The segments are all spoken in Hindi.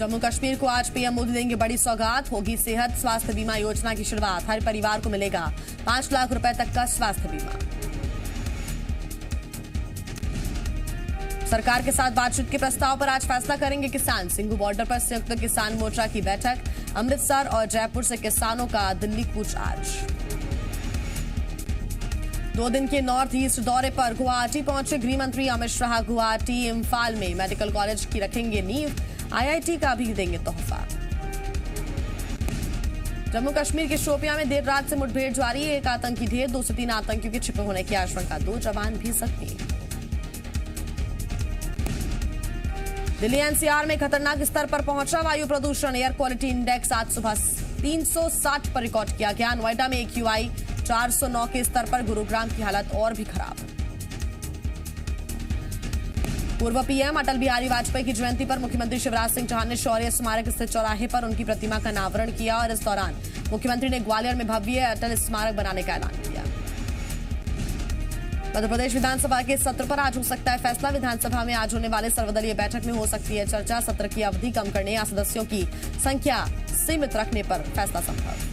जम्मू कश्मीर को आज पीएम मोदी देंगे बड़ी सौगात, होगी सेहत स्वास्थ्य बीमा योजना की शुरुआत। हर परिवार को मिलेगा 5 लाख रुपए तक का स्वास्थ्य बीमा। सरकार के साथ बातचीत के प्रस्ताव पर आज फैसला करेंगे किसान। सिंघू बॉर्डर पर संयुक्त किसान मोर्चा की बैठक। अमृतसर और जयपुर से किसानों का दिल्ली कूच आज। 2 दिन के नॉर्थ ईस्ट दौरे पर गुवाहाटी पहुंचे गृह मंत्री अमित शाह। गुवाहाटी इम्फाल में मेडिकल कॉलेज की रखेंगे नींव, आईआईटी का भी देंगे तोहफा। जम्मू कश्मीर के शोपियां में देर रात से मुठभेड़ जारी। एक आतंकी ढेर, 2 से 3 आतंकियों के छिपे होने की आशंका। 2 जवान भी जख्मी। दिल्ली एनसीआर में खतरनाक स्तर पर पहुंचा वायु प्रदूषण। एयर क्वालिटी इंडेक्स आज सुबह 360 पर रिकॉर्ड किया गया। नोएडा में AQI 409 के स्तर पर। गुरुग्राम की हालत और भी खराब। पूर्व पीएम अटल बिहारी वाजपेयी की जयंती पर मुख्यमंत्री शिवराज सिंह चौहान ने शौर्य स्मारक स्थित चौराहे पर उनकी प्रतिमा का अनावरण किया और इस दौरान मुख्यमंत्री ने ग्वालियर में भव्य अटल स्मारक बनाने का ऐलान किया। मध्य प्रदेश विधानसभा के सत्र पर आज हो सकता है फैसला। विधानसभा में आज होने वाले सर्वदलीय बैठक में हो सकती है चर्चा। सत्र की अवधि कम करने या सदस्यों की संख्या सीमित रखने पर फैसला संभव।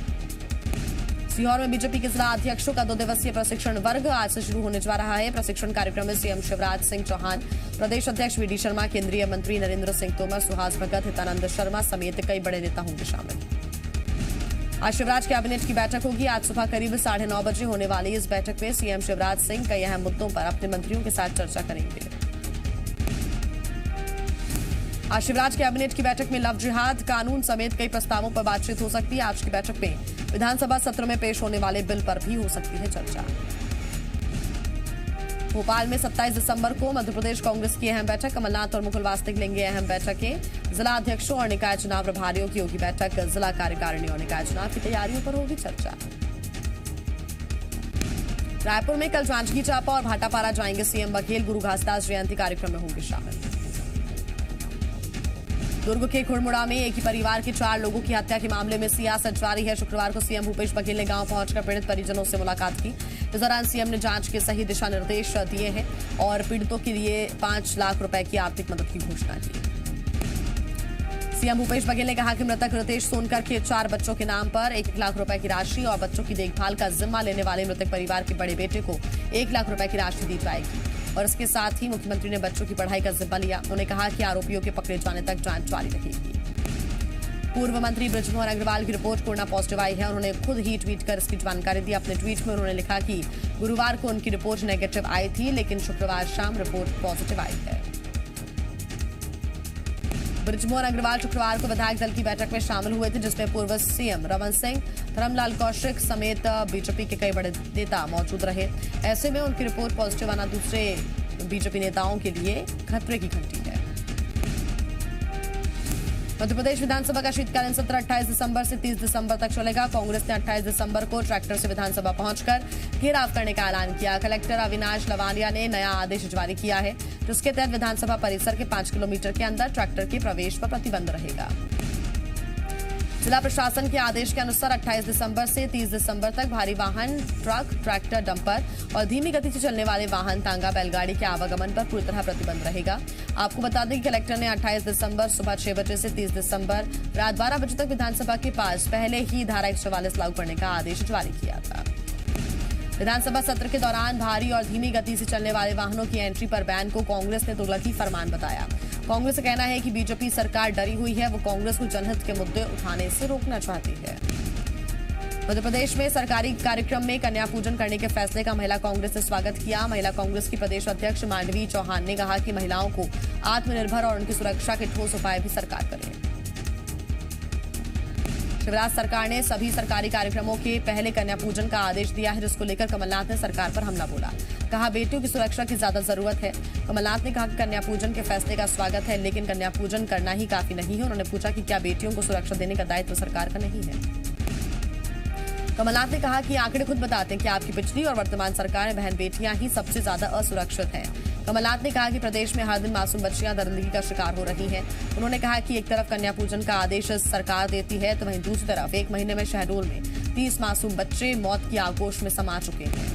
सीहोर में बीजेपी के जिला अध्यक्षों का 2 दिवसीय प्रशिक्षण वर्ग आज से शुरू होने जा रहा है। प्रशिक्षण कार्यक्रम में सीएम शिवराज सिंह चौहान, प्रदेश अध्यक्ष VD शर्मा, केंद्रीय मंत्री नरेंद्र सिंह तोमर, सुहास भगत, हितानंद शर्मा समेत कई बड़े नेता होंगे शामिल। आज शिवराज कैबिनेट की बैठक होगी। आज सुबह करीब 9:30 बजे होने वाली इस बैठक में सीएम शिवराज सिंह कई अहम मुद्दों पर अपने मंत्रियों के साथ चर्चा करेंगे। आज शिवराज कैबिनेट की बैठक में लव जिहाद कानून समेत कई प्रस्तावों पर बातचीत हो सकती है। आज की बैठक में विधानसभा सत्र में पेश होने वाले बिल पर भी हो सकती है चर्चा। भोपाल में 27 दिसंबर को मध्य प्रदेश कांग्रेस की अहम बैठक। कमलनाथ और मुकुल वासनिक लेंगे अहम बैठकें। जिला अध्यक्षों और निकाय चुनाव प्रभारियों की होगी बैठक। जिला कार्यकारिणी और निकाय चुनाव की तैयारियों पर होगी चर्चा। रायपुर में कल जांजगीर चांपा और भाटापारा जाएंगे सीएम बघेल। गुरु घासदास जयंती कार्यक्रम में होंगे शामिल। दुर्ग के खुड़मुड़ा में एक ही परिवार के 4 लोगों की हत्या के मामले में सियासत जारी है। शुक्रवार को सीएम भूपेश बघेल ने गांव पहुंचकर पीड़ित परिजनों से मुलाकात की। इस दौरान सीएम ने जांच के सही दिशा निर्देश दिए हैं और पीड़ितों के लिए 5 लाख रुपए की आर्थिक मदद की घोषणा की। सीएम भूपेश बघेल ने कहा कि मृतक रितेश सोनकर के 4 बच्चों के नाम पर 1 लाख रुपए की राशि और बच्चों की देखभाल का जिम्मा लेने वाले मृतक परिवार के बड़े बेटे को 1 लाख रुपए की राशि दी जाएगी। और इसके साथ ही मुख्यमंत्री ने बच्चों की पढ़ाई का जिम्मा लिया। उन्होंने कहा कि आरोपियों के पकड़े जाने तक जांच जारी रहेगी। पूर्व मंत्री बृजमोहन अग्रवाल की रिपोर्ट कोरोना पॉजिटिव आई है। उन्होंने खुद ही ट्वीट कर इसकी जानकारी दी। अपने ट्वीट में उन्होंने लिखा कि गुरुवार को उनकी रिपोर्ट नेगेटिव आई थी, लेकिन शुक्रवार शाम रिपोर्ट पॉजिटिव आई है। बृजमोहन अग्रवाल शुक्रवार को विधायक दल की बैठक में शामिल हुए थे, जिसमें पूर्व सीएम रमन सिंह, धर्मलाल कौशिक समेत बीजेपी के कई बड़े नेता मौजूद रहे। ऐसे में उनकी रिपोर्ट पॉजिटिव आना दूसरे बीजेपी नेताओं के लिए खतरे की घंटी है। मध्य प्रदेश विधानसभा का शीतकालीन सत्र 28 दिसंबर से 30 दिसंबर तक चलेगा। कांग्रेस ने 28 दिसंबर को ट्रैक्टर से विधानसभा पहुंचकर घेराव करने का ऐलान किया। कलेक्टर अविनाश लवानिया ने नया आदेश जारी किया है, जिसके तहत विधानसभा परिसर के 5 किलोमीटर के अंदर ट्रैक्टर के प्रवेश पर प्रतिबंध रहेगा। जिला प्रशासन के आदेश के अनुसार 28 दिसंबर से 30 दिसंबर तक भारी वाहन, ट्रक, ट्रैक्टर, डंपर और धीमी गति से चलने वाले वाहन, तांगा, बैलगाड़ी के आवागमन पर पूरी तरह प्रतिबंध रहेगा। आपको बता दें कि कलेक्टर ने 28 दिसंबर सुबह 6 बजे से 30 दिसंबर रात 12 बजे तक विधानसभा के पास पहले ही धारा 144 लागू करने का आदेश जारी किया था। विधानसभा सत्र के दौरान भारी और धीमी गति से चलने वाले वाहनों की एंट्री पर बैन को कांग्रेस ने तुगलकी फरमान बताया। कांग्रेस का कहना है कि बीजेपी सरकार डरी हुई है, वो कांग्रेस को जनहित के मुद्दे उठाने से रोकना चाहती है। मध्य प्रदेश में सरकारी कार्यक्रम में कन्या पूजन करने के फैसले का महिला कांग्रेस ने स्वागत किया। महिला कांग्रेस की प्रदेश अध्यक्ष मांडवी चौहान ने कहा कि महिलाओं को आत्मनिर्भर और उनकी सुरक्षा के ठोस उपाय भी सरकार करे। शिवराज सरकार ने सभी सरकारी कार्यक्रमों के पहले कन्या पूजन का आदेश दिया है, जिसको लेकर कमलनाथ ने सरकार पर हमला बोला। कहा बेटियों की सुरक्षा की ज्यादा जरूरत है। कमलनाथ ने कहा कि कन्या पूजन के फैसले का स्वागत है, लेकिन कन्या पूजन करना ही काफी नहीं है। उन्होंने पूछा कि क्या बेटियों को सुरक्षा देने का दायित्व सरकार का नहीं है। कमलनाथ ने कहा कि आंकड़े खुद बताते हैं कि आपकी पिछली और वर्तमान सरकार में बहन बेटियां ही सबसे ज्यादा असुरक्षित हैं। कमलनाथ ने कहा कि प्रदेश में हर दिन मासूम बच्चियां दरिंदगी का शिकार हो रही हैं। उन्होंने कहा कि एक तरफ कन्या पूजन का आदेश सरकार देती है, तो वहीं दूसरी तरफ 1 महीने में शहडोल में 30 मासूम बच्चे मौत की आगोश में समा चुके हैं।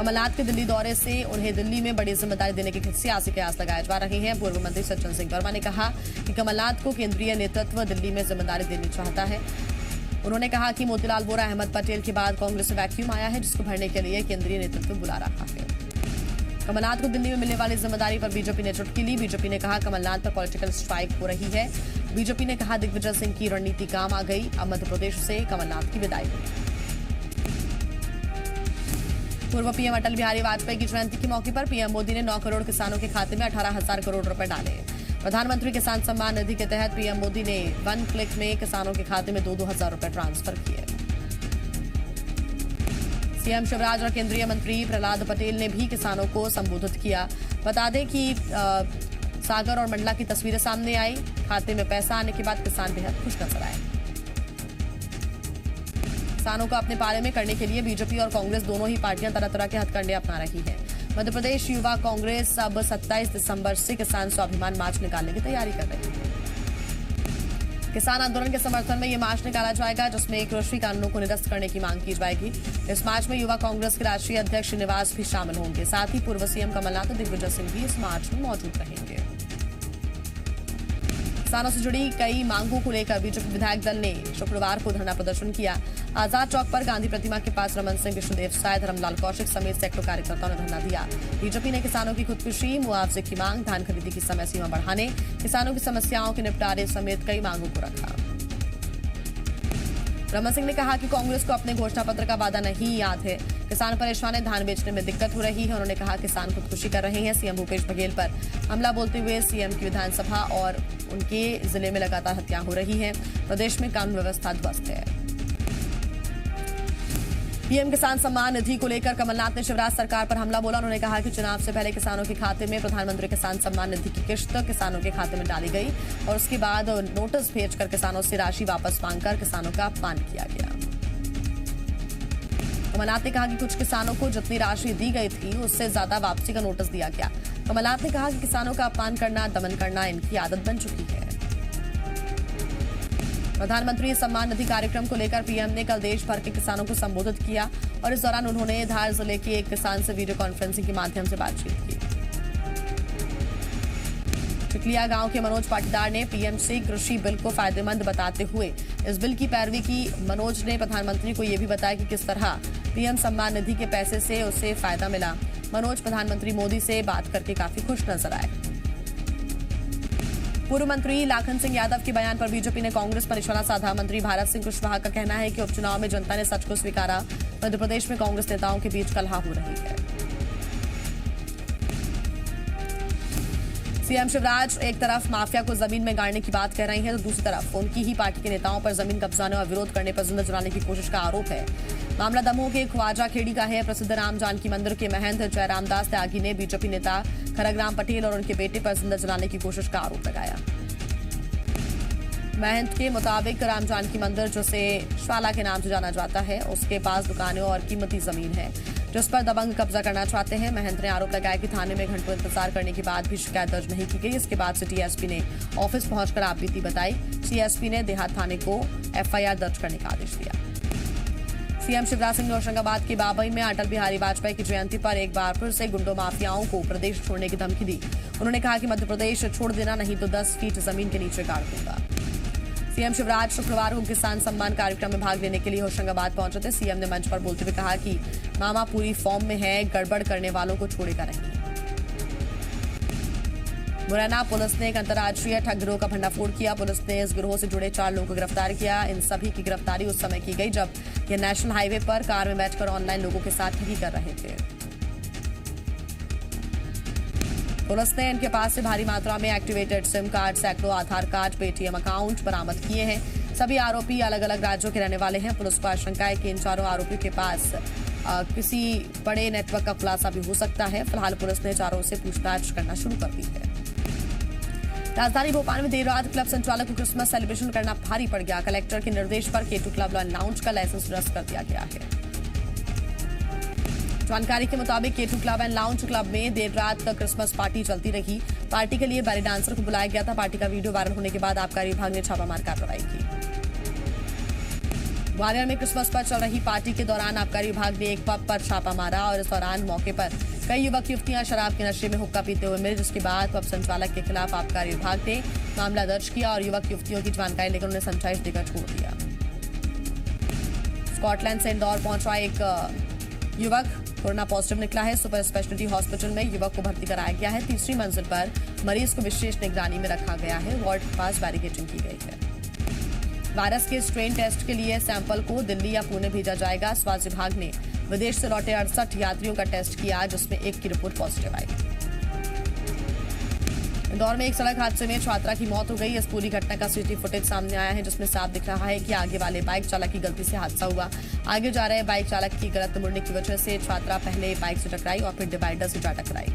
कमलनाथ के दिल्ली दौरे से उन्हें दिल्ली में बड़ी जिम्मेदारी देने के सियासी कयास लगाए जा रहे हैं। पूर्व मंत्री सज्जन सिंह वर्मा ने कहा कि कमलनाथ को केंद्रीय नेतृत्व दिल्ली में जिम्मेदारी देनी चाहता है। उन्होंने कहा कि मोतीलाल वोरा, अहमद पटेल के बाद कांग्रेस में वैक्यूम आया है, जिसको भरने के लिए केंद्रीय नेतृत्व बुला रहा है। कमलनाथ को दिल्ली में मिलने वाली जिम्मेदारी पर बीजेपी ने चुटकी ली। बीजेपी ने कहा कमलनाथ पर पॉलिटिकल स्ट्राइक हो रही है। बीजेपी ने कहा दिग्विजय सिंह की रणनीति काम आ गई। अब मध्य प्रदेश से कमलनाथ की विदाई हुई। पूर्व पीएम अटल बिहारी वाजपेयी की जयंती के मौके पर पीएम मोदी ने 9 करोड़ किसानों के खाते में 18,000 करोड़ रुपए डाले। प्रधानमंत्री किसान सम्मान निधि के तहत पीएम मोदी ने 1 क्लिक में किसानों के खाते में 2-2 हजार रुपए ट्रांसफर किए। सीएम शिवराज और केंद्रीय मंत्री प्रहलाद पटेल ने भी किसानों को संबोधित किया। बता दें कि सागर और मंडला की तस्वीरें सामने आई। खाते में पैसा आने के बाद किसान बेहद खुश नजर आए। किसानों को अपने पाले में करने के लिए बीजेपी और कांग्रेस दोनों ही पार्टियां तरह तरह के हथकंडे अपना रही हैं। मध्य प्रदेश युवा कांग्रेस अब 27 दिसंबर से किसान स्वाभिमान मार्च निकालने की तैयारी कर रही है। किसान आंदोलन के समर्थन में ये मार्च निकाला जाएगा, जिसमें कृषि कानूनों को निरस्त करने की मांग की जाएगी। इस मार्च में युवा कांग्रेस के राष्ट्रीय अध्यक्ष श्रीनिवास भी शामिल होंगे। साथ ही पूर्व सीएम कमलनाथ और दिग्विजय सिंह भी इस मार्च में मौजूद रहेंगे। किसानों से जुड़ी कई मांगों को लेकर बीजेपी विधायक दल ने शुक्रवार को धरना प्रदर्शन किया। आजाद चौक पर गांधी प्रतिमा के पास रमन सिंह, विष्णुदेव साय, धर्मलाल कौशिक समेत सैकड़ों कार्यकर्ताओं ने धरना दिया। बीजेपी ने किसानों की खुदकुशी, मुआवजे की मांग, धान खरीदी की समय सीमा बढ़ाने, किसानों की समस्याओं के निपटारे समेत कई मांगों को रखा। रमन सिंह ने कहा कि कांग्रेस को अपने घोषणा पत्र का वादा नहीं याद है। किसान परेशान है, धान बेचने में दिक्कत हो रही है। उन्होंने कहा किसान खुदकुशी कर रहे हैं। सीएम भूपेश बघेल पर हमला बोलते हुए सीएम की विधानसभा और उनके जिले में लगातार हत्या हो रही है। प्रदेश में कानून व्यवस्था ध्वस्त है। पीएम किसान सम्मान निधि को लेकर कमलनाथ ने शिवराज सरकार पर हमला बोला। उन्होंने कहा कि चुनाव से पहले किसानों के खाते में प्रधानमंत्री किसान सम्मान निधि की किश्त किसानों के खाते में डाली गई और उसके बाद नोटिस भेजकर किसानों से राशि वापस मांगकर किसानों का अपमान किया गया। कमलनाथ ने कहा कि कुछ किसानों को जितनी राशि दी गई थी उससे ज्यादा वापसी का नोटिस दिया गया। कमलनाथ ने कहा कि किसानों का अपमान करना, दमन करना इनकी आदत बन चुकी है। प्रधानमंत्री सम्मान निधि कार्यक्रम को लेकर पीएम ने कल देश भर के किसानों को संबोधित किया और इस दौरान उन्होंने धार जिले के एक किसान से वीडियो कॉन्फ्रेंसिंग के माध्यम से बातचीत की। चिकलिया गांव के मनोज पाटीदार ने पीएम से कृषि बिल को फायदेमंद बताते हुए इस बिल की पैरवी की। मनोज ने प्रधानमंत्री को यह भी बताया कि किस तरह पीएम सम्मान निधि के पैसे से उसे फायदा मिला। मनोज प्रधानमंत्री मोदी से बात करके काफी खुश नजर आए। पूर्व मंत्री लाखन सिंह यादव के बयान पर बीजेपी ने कांग्रेस पर निशाना साधा। मंत्री भारत सिंह कुशवाहा का कहना है कि उपचुनाव में जनता ने सच को स्वीकारा। मध्य प्रदेश में कांग्रेस नेताओं के बीच कलह हो रही है। सीएम शिवराज एक तरफ माफिया को जमीन में गाड़ने की बात कह रही हैं, तो दूसरी तरफ उनकी ही पार्टी के नेताओं पर जमीन कब्जाने और विरोध करने पर जिंदा जलाने की कोशिश का आरोप है। मामला दमोह के ख्वाजा खेड़ी का है। प्रसिद्ध राम जानकी मंदिर के महंत जयराम दास त्यागी ने बीजेपी नेता खरगराम पटेल और उनके बेटे पर जिंदा जलाने की कोशिश का आरोप लगाया। महंत के मुताबिक राम जानकी मंदिर, जिसे श्वाला के नाम से जाना जाता है, उसके पास दुकानें और कीमती जमीन है जिस पर दबंग कब्जा करना चाहते हैं। महंत ने आरोप लगाया कि थाने में घंटों इंतजार करने के बाद भी शिकायत दर्ज नहीं की गई। इसके बाद सिटी एसपी ने ऑफिस पहुंचकर आपबीती बताई। सीएसपी ने देहात थाने को एफआईआर दर्ज करने का आदेश दिया। सीएम शिवराज सिंह ने होशंगाबाद के बाबई में अटल बिहारी वाजपेयी की जयंती पर एक बार फिर से गुंडों माफियाओं को प्रदेश छोड़ने की धमकी दी। उन्होंने कहा कि मध्य प्रदेश छोड़ देना, नहीं तो 10 फीट जमीन के नीचे गाड़ दूंगा। सीएम शिवराज शुक्रवार को किसान सम्मान कार्यक्रम में भाग लेने के लिए होशंगाबाद पहुंचे थे। सीएम ने मंच पर बोलते हुए कहा कि मामा पूरी फॉर्म में है, गड़बड़ करने वालों को छोड़ेगा नहीं। मुरैना पुलिस ने एक अंतर्राष्ट्रीय ठग गिरोह का भंडाफोड़ किया। पुलिस ने इस गिरोह से जुड़े 4 लोगों को गिरफ्तार किया। इन सभी की गिरफ्तारी उस समय की गई जब ये नेशनल हाईवे पर कार में बैठकर ऑनलाइन लोगों के साथ ठगी कर रहे थे। पुलिस ने इनके पास से भारी मात्रा में एक्टिवेटेड सिम कार्ड, सैकड़ों आधार कार्ड, पेटीएम अकाउंट बरामद किए हैं। सभी आरोपी अलग अलग राज्यों के रहने वाले हैं। पुलिस को आशंका है कि इन चारों आरोपियों के पास किसी बड़े नेटवर्क का खुलासा भी हो सकता है। फिलहाल पुलिस ने चारों से पूछताछ करना शुरू कर दी है। राजधानी भोपाल में देर रात क्लब संचालक को क्रिसमस सेलिब्रेशन करना भारी पड़ गया। कलेक्टर के निर्देश पर K2 क्लब लाउंज का लाइसेंस रद्द कर दिया गया है। जानकारी के मुताबिक K2 club and lounge club में देर रात तक क्रिसमस पार्टी चलती रही। पार्टी के लिए बैली डांसर को बुलाया गया था। पार्टी का वीडियो वायरल होने के बाद आबकारी विभाग ने छापामार कार्रवाई की। ग्वालियर में क्रिसमस पर चल रही पार्टी के दौरान आबकारी विभाग ने एक पब पर छापा मारा और इस दौरान मौके पर कई युवक युवतियां शराब के नशे में हुक्का पीते हुए मिले, जिसके बाद पब संचालक के खिलाफ आबकारी विभाग ने मामला दर्ज किया और युवक युवतियों की जानकारी लेकर उन्हें समझाइश देकर छोड़ दिया। स्कॉटलैंड से इंदौर पहुंचा एक युवक कोरोना पॉजिटिव निकला है। सुपर स्पेशलिटी हॉस्पिटल में युवक को भर्ती कराया गया है। तीसरी मंजिल पर मरीज को विशेष निगरानी में रखा गया है। वार्ड के पास बैरिकेडिंग की गई है। वायरस के स्ट्रेन टेस्ट के लिए सैंपल को दिल्ली या पुणे भेजा जाएगा। स्वास्थ्य विभाग ने विदेश से लौटे 68 यात्रियों का टेस्ट किया, जिसमें एक की रिपोर्ट पॉजिटिव आई। इंदौर में एक सड़क हादसे में छात्रा की मौत हो गई। इस पूरी घटना का सीसीटीवी फुटेज सामने आया है, जिसमें साफ दिख रहा है कि आगे वाले बाइक चालक की गलती से हादसा हुआ। आगे जा रहे बाइक चालक की गलत मुड़ने की वजह से छात्रा पहले बाइक से टकराई और फिर डिवाइडर से जा टकराई।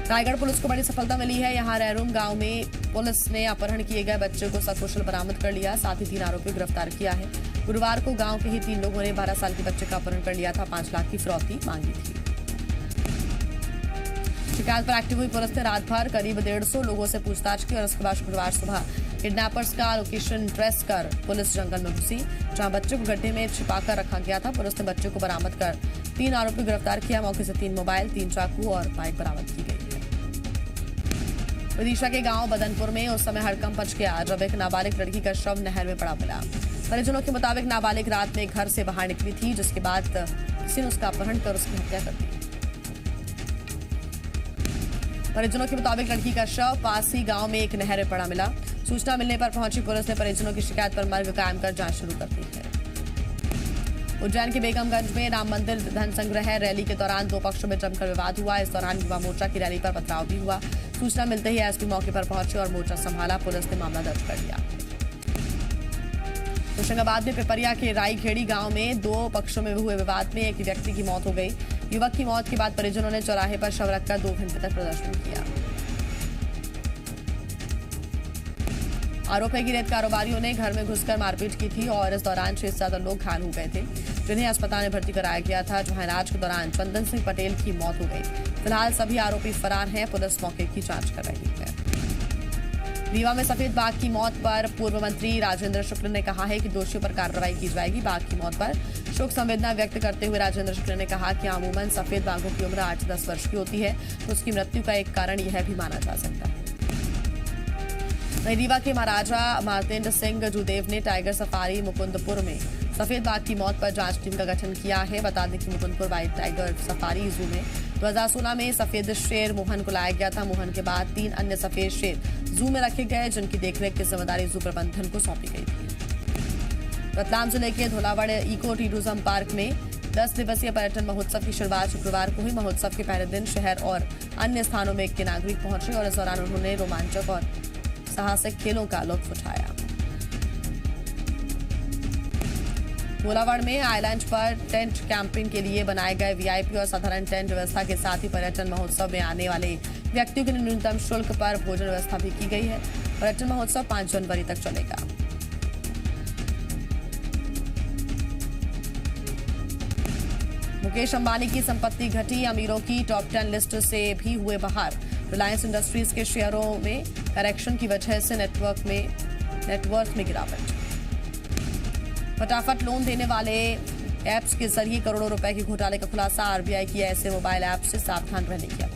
रायगढ़ पुलिस को बड़ी सफलता मिली है। यहां रैरूम गांव में पुलिस ने अपहरण किए गए बच्चे को सकुशल बरामद कर लिया, साथ ही 3 आरोपी गिरफ्तार किया है। गुरुवार को गांव के ही 3 लोगों ने 12 साल के बच्चे का अपहरण कर लिया था। 5 लाख की फिरौती मांगी थी। शिकायत पर एक्टिव हुई पुलिस ने रात भर करीब 150 लोगों से पूछताछ की और उसके बाद शुक्रवार सुबह किडनैपर्स का लोकेशन ट्रेस कर पुलिस जंगल में घुसी, जहां बच्चे को गड्ढे में छिपाकर रखा गया था। पुलिस ने बच्चे को बरामद कर 3 आरोपी गिरफ्तार किया। मौके से 3 मोबाइल, 3 चाकू और बाइक बरामद की गई है। विदिशा के गांव बदनपुर में उस समय हड़कंप मच गया जब एक नाबालिग लड़की का शव नहर में पड़ा मिला। परिजनों के मुताबिक नाबालिग रात में घर से बाहर निकली थी, जिसके बाद किसी ने उसका अपहरण कर उसकी हत्या कर दी। परिजनों के मुताबिक लड़की का शव पास ही गांव में एक नहर में पड़ा मिला। सूचना मिलने पर पहुंची पुलिस ने परिजनों की शिकायत पर मर्ग कायम कर जांच शुरू कर दी है। उज्जैन के बेगमगंज में राम मंदिर धन संग्रह रैली के दौरान 2 पक्षों में जमकर विवाद हुआ। इस दौरान युवा मोर्चा की रैली पर पथराव भी हुआ। सूचना मिलते ही एसपी मौके पर पहुंचे और मोर्चा संभाला। पुलिस ने मामला दर्ज कर लिया। होशंगाबाद में पिपरिया के राईखेड़ी गांव में 2 पक्षों में हुए विवाद में एक व्यक्ति की मौत हो गई। युवक की मौत के बाद परिजनों ने चौराहे पर शव रखकर 2 घंटे तक प्रदर्शन किया। आरोप है कि रेत कारोबारियों ने घर में घुसकर मारपीट की थी और इस दौरान 6 से ज्यादा लोग घायल हो गए थे, जिन्हें अस्पताल में भर्ती कराया गया था, जहां इलाज के दौरान चंदन सिंह पटेल की मौत हो गई। फिलहाल सभी आरोपी फरार हैं। पुलिस मौके की जांच कर रही है। रीवा में सफेद बाघ की मौत पर पूर्व मंत्री राजेंद्र शुक्ल ने कहा है कि दोषियों पर कार्रवाई की जाएगी। बाघ की मौत पर शोक संवेदना व्यक्त करते हुए राजेंद्र शुक्ल ने कहा कि अमूमन सफेद बाघों की उम्र 8 से 10 वर्ष की होती है, तो उसकी मृत्यु का एक कारण यह भी माना जा सकता है। वहीं रीवा के महाराजा मार्तेंद्र सिंह जुदेव ने टाइगर सफारी मुकुंदपुर में सफेद बाघ की मौत पर जांच टीम का गठन किया है। बता दें कि मुकुंदपुर वाइल्ड टाइगर सफारी जू में 2016 में सफेद शेर मोहन को लाया गया था। मोहन के बाद 3 अन्य सफेद शेर जू में रखे गए, जिनकी देखरेख की जिम्मेदारी जू प्रबंधन को सौंपी गई थी। रतलाम जिले के धोलावड़ इको टूरिज्म पार्क में 10 दिवसीय पर्यटन महोत्सव की शुरुआत शुक्रवार को हुई। महोत्सव के पहले दिन शहर और अन्य स्थानों में के नागरिक पहुंचे और इस दौरान उन्होंने रोमांचक और साहसिक खेलों का लुत्फ उठाया। धोलावड़ में आइलैंड पर टेंट कैंपिंग के लिए बनाए गए वीआईपी और साधारण टेंट व्यवस्था के साथ ही पर्यटन महोत्सव में आने वाले व्यक्तियों के लिए न्यूनतम शुल्क पर भोजन व्यवस्था भी की गई है। पर्यटन महोत्सव 5 जनवरी तक चलेगा। मुकेश अंबानी की संपत्ति घटी। अमीरों की टॉप 10 लिस्ट से भी हुए बाहर। रिलायंस इंडस्ट्रीज के शेयरों में करेक्शन की वजह से नेटवर्थ में गिरावट। फटाफट लोन देने वाले ऐप्स के जरिए करोड़ों रुपए के घोटाले का खुलासा। आरबीआई की ऐसे मोबाइल ऐप से सावधान रहने की अपील।